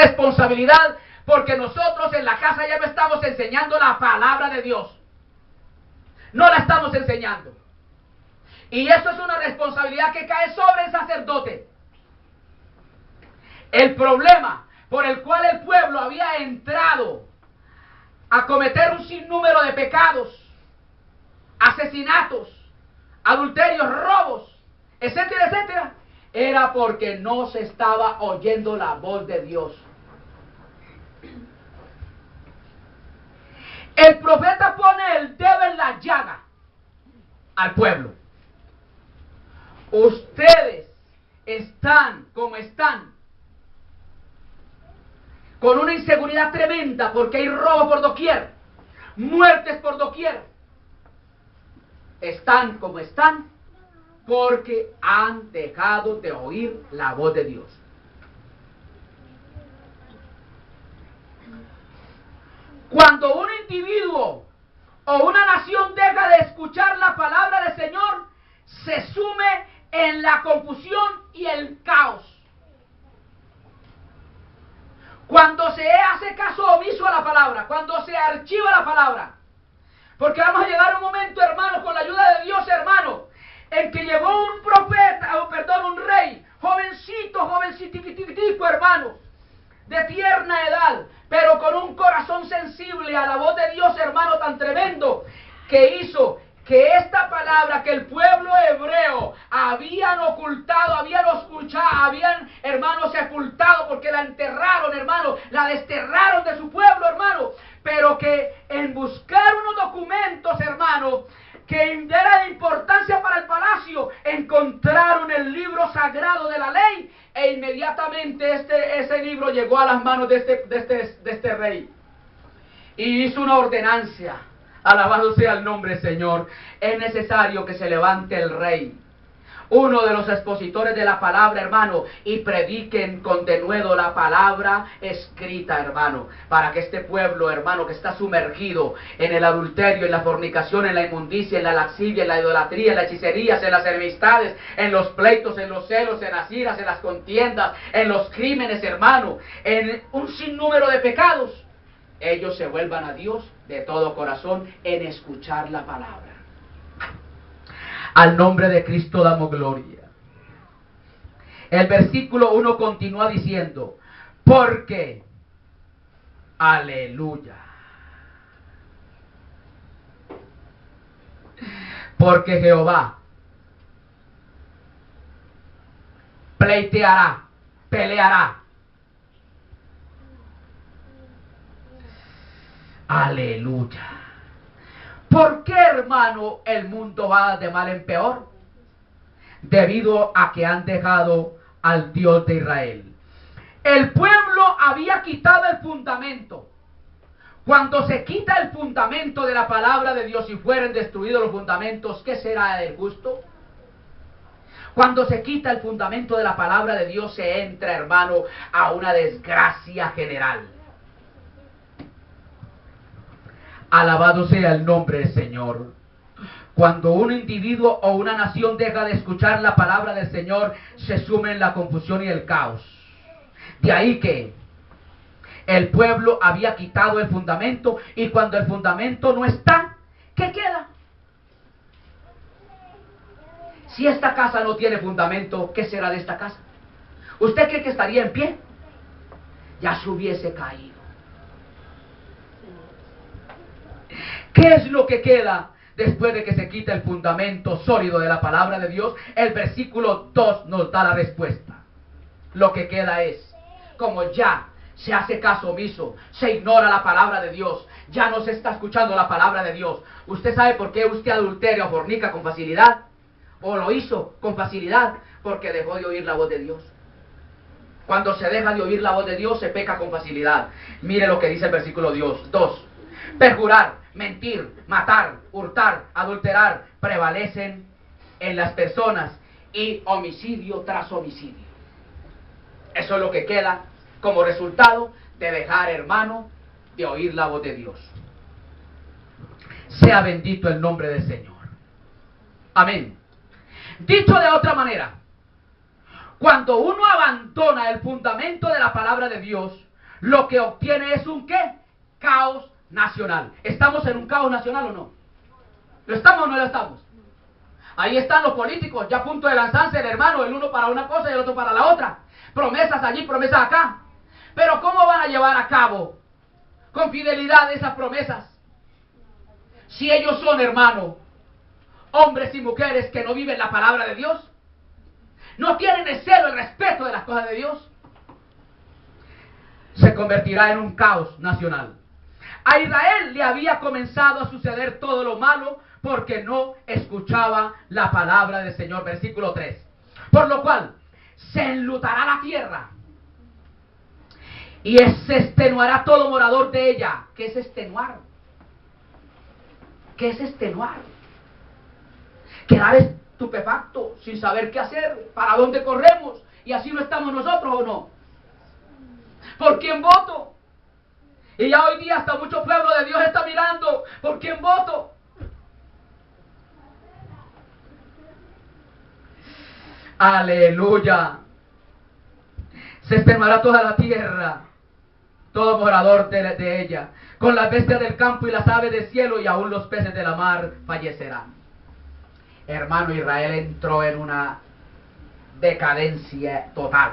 responsabilidad, porque nosotros en la casa ya no estamos enseñando la palabra de Dios. No la estamos enseñando. Y eso es una responsabilidad que cae sobre el sacerdote. El problema por el cual el pueblo había entrado a cometer un sinnúmero de pecados, asesinatos, adulterios, robos, etcétera, etcétera, era porque no se estaba oyendo la voz de Dios. El profeta pone el dedo en la llaga al pueblo. Ustedes están como están, con una inseguridad tremenda, porque hay robo por doquier, muertes por doquier. Están como están porque han dejado de oír la voz de Dios. Cuando un individuo o una nación deja de escuchar la palabra del Señor, se sume en la confusión y el caos. Cuando se hace caso omiso a la palabra, cuando se archiva la palabra. Porque vamos a llegar a un momento, hermanos, con la ayuda de Dios, hermano, en que llegó un profeta, un rey, jovencitico, hermano, de tierna edad, pero con un corazón sensible a la voz de Dios, hermano, tan tremendo, que hizo que esta palabra que el pueblo hebreo habían ocultado, habían, hermano, sepultado, porque la enterraron, hermano, la desterraron de su pueblo, hermano, pero que en buscar unos documentos, hermano, que era de importancia para el palacio, encontraron el libro sagrado de la ley, e inmediatamente ese libro llegó a las manos de este rey, y hizo una ordenancia. Alabado sea el nombre del Señor. Es necesario que se levante el rey, uno de los expositores de la palabra, hermano, y prediquen con denuedo la palabra escrita, hermano, para que este pueblo, hermano, que está sumergido en el adulterio, en la fornicación, en la inmundicia, en la lascivia, en la idolatría, en las hechicerías, en las enemistades, en los pleitos, en los celos, en las iras, en las contiendas, en los crímenes, hermano, en un sinnúmero de pecados, ellos se vuelvan a Dios de todo corazón en escuchar la palabra. Al nombre de Cristo damos gloria. El versículo 1 continúa diciendo, porque, aleluya, porque Jehová pleiteará, peleará. Aleluya. ¿Por qué, hermano, el mundo va de mal en peor? Debido a que han dejado al Dios de Israel. El pueblo había quitado el fundamento. Cuando se quita el fundamento de la palabra de Dios y fueren destruidos los fundamentos, ¿qué será del justo? Cuando se quita el fundamento de la palabra de Dios, se entra, hermano, a una desgracia general. Alabado sea el nombre del Señor. Cuando un individuo o una nación deja de escuchar la palabra del Señor, se sume en la confusión y el caos. De ahí que el pueblo había quitado el fundamento, y cuando el fundamento no está, ¿qué queda? Si esta casa no tiene fundamento, ¿qué será de esta casa? ¿Usted cree que estaría en pie? Ya se hubiese caído. ¿Qué es lo que queda después de que se quita el fundamento sólido de la palabra de Dios? El versículo 2 nos da la respuesta. Lo que queda es, como ya se hace caso omiso, se ignora la palabra de Dios, ya no se está escuchando la palabra de Dios. ¿Usted sabe por qué usted adulteria o fornica con facilidad? ¿O lo hizo con facilidad? Porque dejó de oír la voz de Dios. Cuando se deja de oír la voz de Dios, se peca con facilidad. Mire lo que dice el versículo 2. Perjurar, mentir, matar, hurtar, adulterar, prevalecen en las personas, y homicidio tras homicidio. Eso es lo que queda como resultado de dejar, hermano, de oír la voz de Dios. Sea bendito el nombre del Señor. Amén. Dicho de otra manera, cuando uno abandona el fundamento de la palabra de Dios, lo que obtiene es un ¿qué? Caos nacional. ¿Estamos en un caos nacional o no? ¿Lo estamos o no lo estamos? Ahí están los políticos, ya a punto de lanzarse el hermano, el uno para una cosa y el otro para la otra. Promesas allí, promesas acá. Pero ¿cómo van a llevar a cabo con fidelidad esas promesas? Si ellos son, hermano, hombres y mujeres que no viven la palabra de Dios, no tienen el celo, el respeto de las cosas de Dios, se convertirá en un caos nacional. A Israel le había comenzado a suceder todo lo malo porque no escuchaba la palabra del Señor. Versículo 3. Por lo cual se enlutará la tierra y se extenuará todo morador de ella. ¿Qué es extenuar? ¿Qué es extenuar? Quedar estupefacto, sin saber qué hacer, para dónde corremos, y así no estamos nosotros, ¿o no? ¿Por quién voto? Y ya hoy día hasta mucho pueblo de Dios está mirando, ¿por quién voto? Aleluya. Se extenuará toda la tierra, todo morador de ella, con las bestias del campo y las aves del cielo, y aún los peces de la mar fallecerán. Hermano, Israel entró en una decadencia total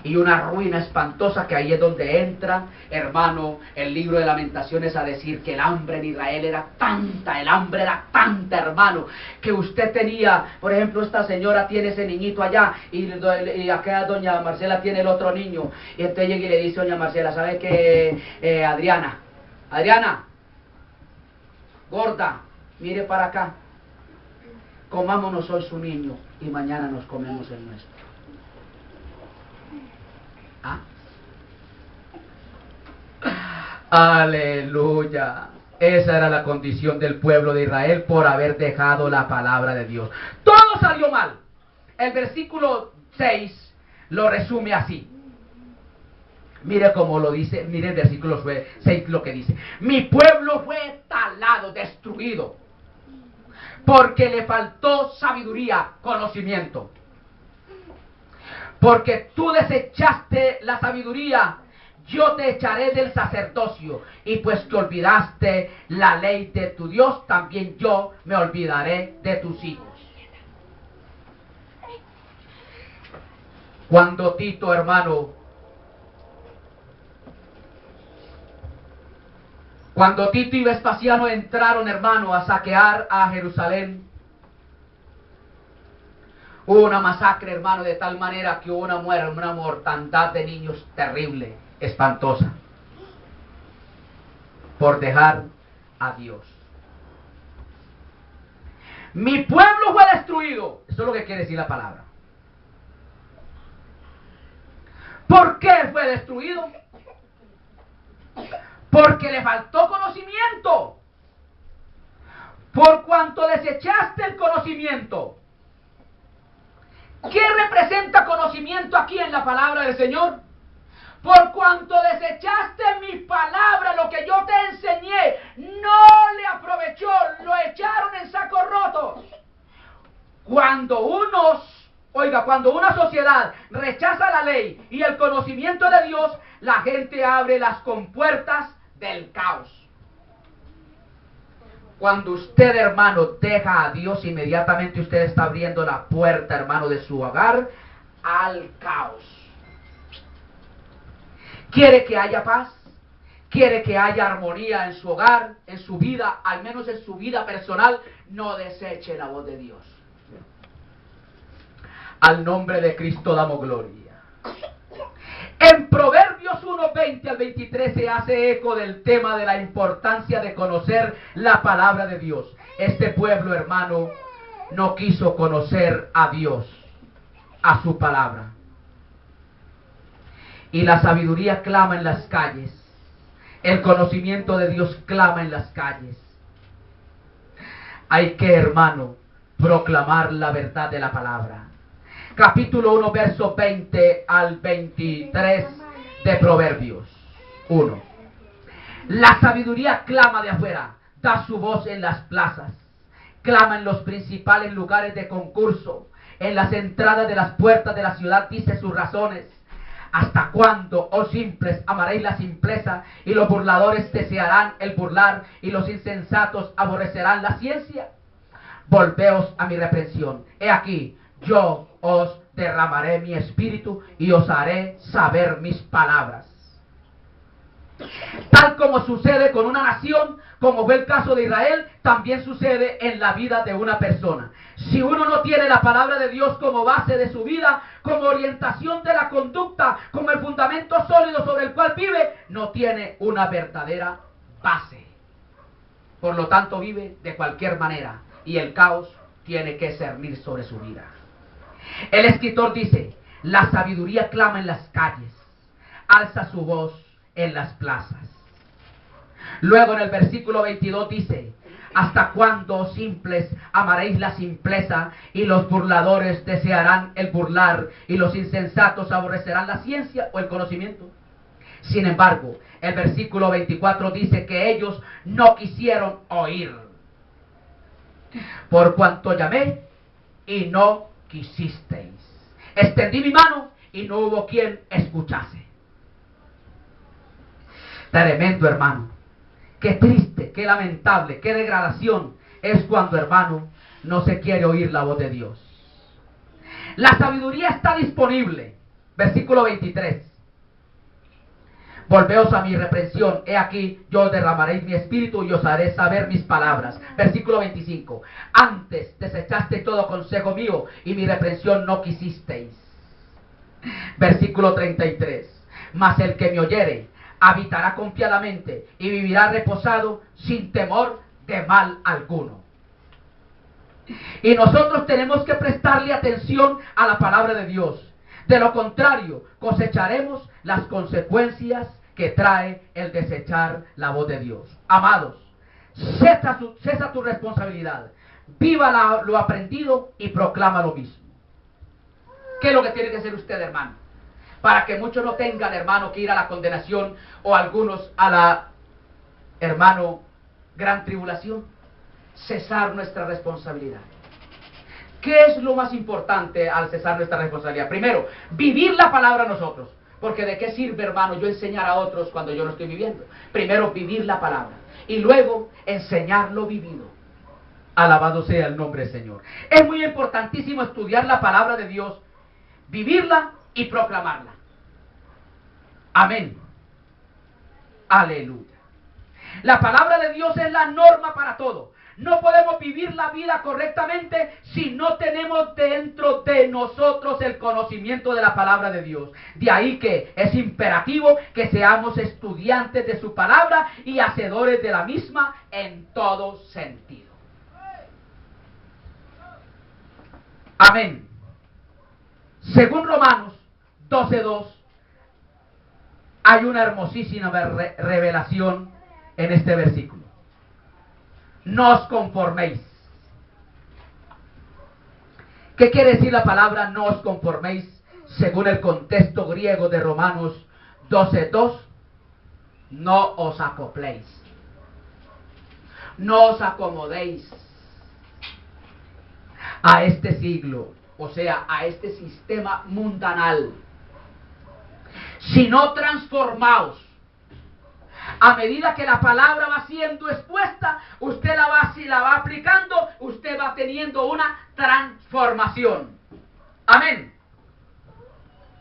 y una ruina espantosa, que ahí es donde entra, hermano, el libro de Lamentaciones a decir que el hambre en Israel era tanta, el hambre era tanta, hermano, que usted tenía, por ejemplo, esta señora tiene ese niñito allá y acá doña Marcela tiene el otro niño, y entonces llega y le dice a doña Marcela, ¿sabe qué, Adriana, gorda, mire para acá, comámonos hoy su niño y mañana nos comemos el nuestro? ¿Ah? Aleluya. Esa era la condición del pueblo de Israel por haber dejado la palabra de Dios. Todo salió mal. El versículo 6 lo resume así. Mire cómo lo dice, mire el versículo 6 lo que dice. Mi pueblo fue talado, destruido, porque le faltó sabiduría, conocimiento. Porque tú desechaste la sabiduría, yo te echaré del sacerdocio, y pues que olvidaste la ley de tu Dios, también yo me olvidaré de tus hijos. Cuando Tito, hermano, cuando Tito y Vespasiano entraron, hermano, a saquear a Jerusalén, hubo una masacre, hermano, de tal manera que hubo una mortandad de niños terrible, espantosa, por dejar a Dios. Mi pueblo fue destruido. Eso es lo que quiere decir la palabra. ¿Por qué fue destruido? Porque le faltó conocimiento. Por cuanto desechaste el conocimiento. ¿Qué representa conocimiento aquí en la palabra del Señor? Por cuanto desechaste mi palabra, lo que yo te enseñé, no le aprovechó, lo echaron en sacos rotos. Cuando una sociedad rechaza la ley y el conocimiento de Dios, la gente abre las compuertas del caos. Cuando usted, hermano, deja a Dios, inmediatamente usted está abriendo la puerta, hermano, de su hogar al caos. ¿Quiere que haya paz? ¿Quiere que haya armonía en su hogar, en su vida, al menos en su vida personal? No deseche la voz de Dios. Al nombre de Cristo damos gloria. En Proverbios 1:20 al 23 se hace eco del tema de la importancia de conocer la palabra de Dios. Este pueblo, hermano, no quiso conocer a Dios, a su palabra. Y la sabiduría clama en las calles. El conocimiento de Dios clama en las calles. Hay que, hermano, proclamar la verdad de la palabra. Capítulo 1, verso 20 al 23 de Proverbios 1. La sabiduría clama de afuera, da su voz en las plazas, clama en los principales lugares de concurso, en las entradas de las puertas de la ciudad dice sus razones. ¿Hasta cuándo, oh simples, amaréis la simpleza, y los burladores desearán el burlar, y los insensatos aborrecerán la ciencia? Volveos a mi reprensión. He aquí, yo os derramaré mi espíritu, y os haré saber mis palabras. Tal como sucede con una nación, como fue el caso de Israel, también sucede en la vida de una persona. Si uno no tiene la palabra de Dios como base de su vida, como orientación de la conducta, como el fundamento sólido sobre el cual vive, no tiene una verdadera base. Por lo tanto, vive de cualquier manera y el caos tiene que cernir sobre su vida. El escritor dice: la sabiduría clama en las calles, alza su voz en las plazas. Luego en el versículo 22 dice: ¿hasta cuándo, simples, amaréis la simpleza, y los burladores desearán el burlar, y los insensatos aborrecerán la ciencia o el conocimiento? Sin embargo, el versículo 24 dice que ellos no quisieron oír. Por cuanto llamé y no quisisteis, extendí mi mano y no hubo quien escuchase. Tremendo, hermano. Qué triste, qué lamentable, qué degradación es cuando, hermano, no se quiere oír la voz de Dios. La sabiduría está disponible. Versículo 23. Volveos a mi reprensión. He aquí, yo derramaréis mi espíritu y os haré saber mis palabras. Versículo 25. Antes desechasteis todo consejo mío y mi reprensión no quisisteis. Versículo 33. Mas el que me oyere habitará confiadamente y vivirá reposado sin temor de mal alguno. Y nosotros tenemos que prestarle atención a la palabra de Dios. De lo contrario, cosecharemos las consecuencias que trae el desechar la voz de Dios. Amados, cesa tu responsabilidad. Viva lo aprendido y proclama lo mismo. ¿Qué es lo que tiene que hacer usted, hermano? Para que muchos no tengan, hermano, que ir a la condenación, o algunos a la, hermano, gran tribulación. Cesar nuestra responsabilidad. ¿Qué es lo más importante al cesar nuestra responsabilidad? Primero, vivir la palabra nosotros. Porque ¿de qué sirve, hermano, yo enseñar a otros cuando yo no estoy viviendo? Primero, vivir la palabra. Y luego, enseñar lo vivido. Alabado sea el nombre del Señor. Es muy importantísimo estudiar la palabra de Dios, vivirla y proclamarla. Amén. Aleluya. La palabra de Dios es la norma para todo. No podemos vivir la vida correctamente si no tenemos dentro de nosotros el conocimiento de la palabra de Dios. De ahí que es imperativo que seamos estudiantes de su palabra y hacedores de la misma en todo sentido. Amén. Según Romanos 12:2, hay una hermosísima revelación en este versículo. No os conforméis. ¿Qué quiere decir la palabra no os conforméis? Según el contexto griego de Romanos 12:2, no os acopléis. No os acomodéis a este siglo, o sea, a este sistema mundanal, sino transformaos. A medida que la palabra va siendo expuesta, usted si la va aplicando, usted va teniendo una transformación. Amén.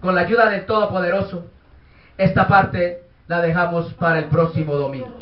Con la ayuda del Todopoderoso, esta parte la dejamos para el próximo domingo.